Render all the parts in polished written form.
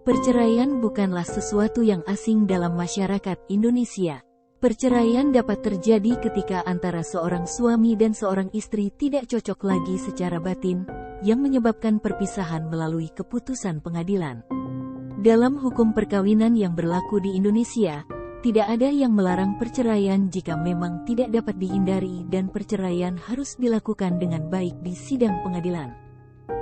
Perceraian bukanlah sesuatu yang asing dalam masyarakat Indonesia. Perceraian dapat terjadi ketika antara seorang suami dan seorang istri tidak cocok lagi secara batin, yang menyebabkan perpisahan melalui keputusan pengadilan. Dalam hukum perkawinan yang berlaku di Indonesia, tidak ada yang melarang perceraian jika memang tidak dapat dihindari dan perceraian harus dilakukan dengan baik di sidang pengadilan.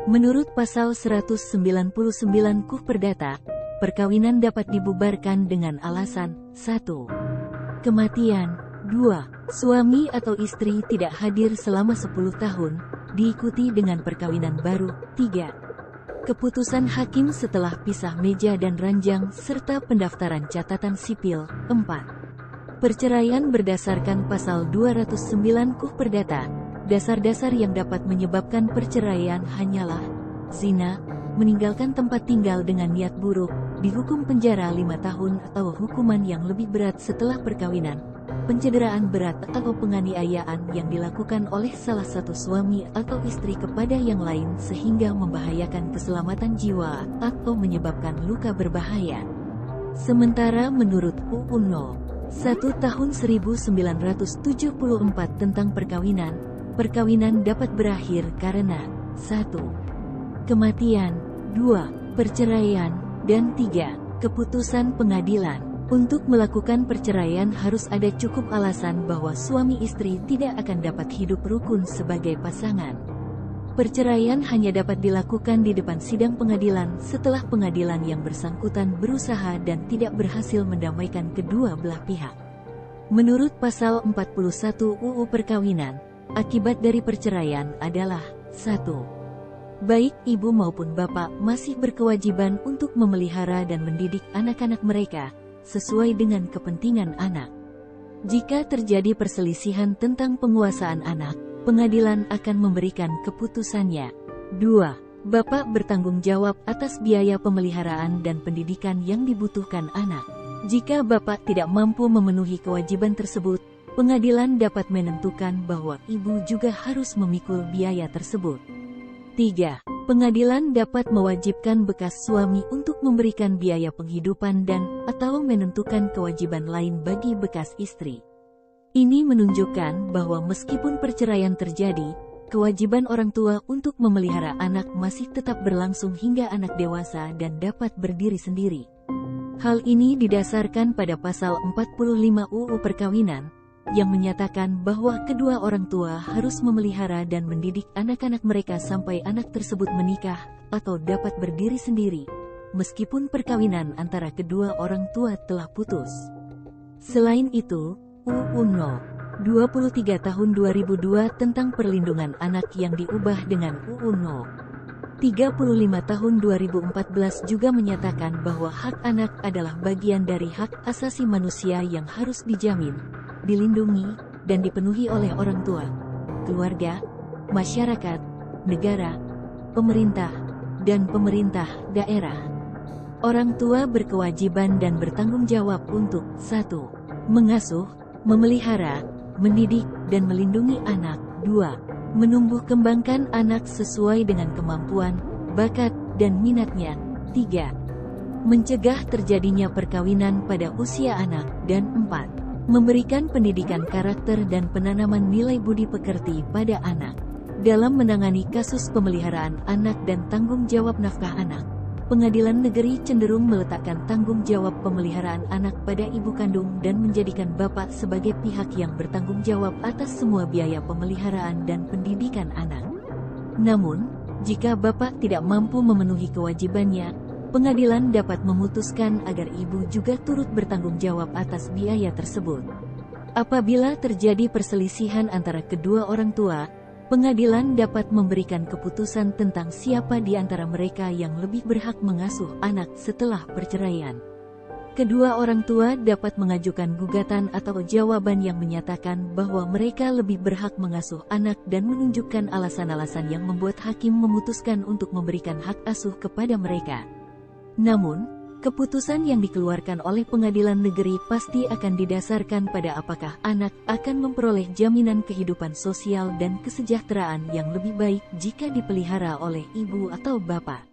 Menurut pasal 199 KUH Perdata, perkawinan dapat dibubarkan dengan alasan 1. Kematian. 2. Suami atau istri tidak hadir selama 10 tahun, diikuti dengan perkawinan baru. 3. Keputusan hakim setelah pisah meja dan ranjang serta pendaftaran catatan sipil. 4. Perceraian berdasarkan pasal 209 KUH Perdata. Dasar-dasar yang dapat menyebabkan perceraian hanyalah zina, meninggalkan tempat tinggal dengan niat buruk, dihukum penjara 5 tahun atau hukuman yang lebih berat setelah perkawinan, pencederaan berat atau penganiayaan yang dilakukan oleh salah satu suami atau istri kepada yang lain sehingga membahayakan keselamatan jiwa atau menyebabkan luka berbahaya. Sementara menurut UU No. 1 Tahun 1974 tentang perkawinan dapat berakhir karena 1. Kematian, 2. Perceraian, dan 3. Keputusan pengadilan. Untuk melakukan perceraian harus ada cukup alasan bahwa suami istri tidak akan dapat hidup rukun sebagai pasangan. Perceraian hanya dapat dilakukan di depan sidang pengadilan setelah pengadilan yang bersangkutan berusaha dan tidak berhasil mendamaikan kedua belah pihak. Menurut pasal 41 UU Perkawinan, akibat dari perceraian adalah 1. Baik ibu maupun bapak masih berkewajiban untuk memelihara dan mendidik anak-anak mereka, sesuai dengan kepentingan anak. Jika terjadi perselisihan tentang penguasaan anak, pengadilan akan memberikan keputusannya. 2. Bapak bertanggung jawab atas biaya pemeliharaan dan pendidikan yang dibutuhkan anak. Jika bapak tidak mampu memenuhi kewajiban tersebut, pengadilan dapat menentukan bahwa ibu juga harus memikul biaya tersebut. 3. Pengadilan dapat mewajibkan bekas suami untuk memberikan biaya penghidupan dan/atau menentukan kewajiban lain bagi bekas istri. Ini menunjukkan bahwa meskipun perceraian terjadi, kewajiban orang tua untuk memelihara anak masih tetap berlangsung hingga anak dewasa dan dapat berdiri sendiri. Hal ini didasarkan pada pasal 45 UU Perkawinan, yang menyatakan bahwa kedua orang tua harus memelihara dan mendidik anak-anak mereka sampai anak tersebut menikah atau dapat berdiri sendiri, meskipun perkawinan antara kedua orang tua telah putus. Selain itu, UU No. 23 Tahun 2002 tentang perlindungan anak yang diubah dengan UU No. 35 Tahun 2014 juga menyatakan bahwa hak anak adalah bagian dari hak asasi manusia yang harus dijamin, dilindungi, dan dipenuhi oleh orang tua, keluarga, masyarakat, negara, pemerintah, dan pemerintah daerah. Orang tua berkewajiban dan bertanggung jawab untuk 1. Mengasuh, memelihara, mendidik, dan melindungi anak. 2. Menumbuh kembangkan anak sesuai dengan kemampuan, bakat, dan minatnya. 3. Mencegah terjadinya perkawinan pada usia anak. Dan 4. Memberikan pendidikan karakter dan penanaman nilai budi pekerti pada anak. Dalam menangani kasus pemeliharaan anak dan tanggung jawab nafkah anak, pengadilan negeri cenderung meletakkan tanggung jawab pemeliharaan anak pada ibu kandung dan menjadikan bapak sebagai pihak yang bertanggung jawab atas semua biaya pemeliharaan dan pendidikan anak. Namun, jika bapak tidak mampu memenuhi kewajibannya, pengadilan dapat memutuskan agar ibu juga turut bertanggung jawab atas biaya tersebut. Apabila terjadi perselisihan antara kedua orang tua, pengadilan dapat memberikan keputusan tentang siapa di antara mereka yang lebih berhak mengasuh anak setelah perceraian. Kedua orang tua dapat mengajukan gugatan atau jawaban yang menyatakan bahwa mereka lebih berhak mengasuh anak dan menunjukkan alasan-alasan yang membuat hakim memutuskan untuk memberikan hak asuh kepada mereka. Namun, keputusan yang dikeluarkan oleh pengadilan negeri pasti akan didasarkan pada apakah anak akan memperoleh jaminan kehidupan sosial dan kesejahteraan yang lebih baik jika dipelihara oleh ibu atau bapak.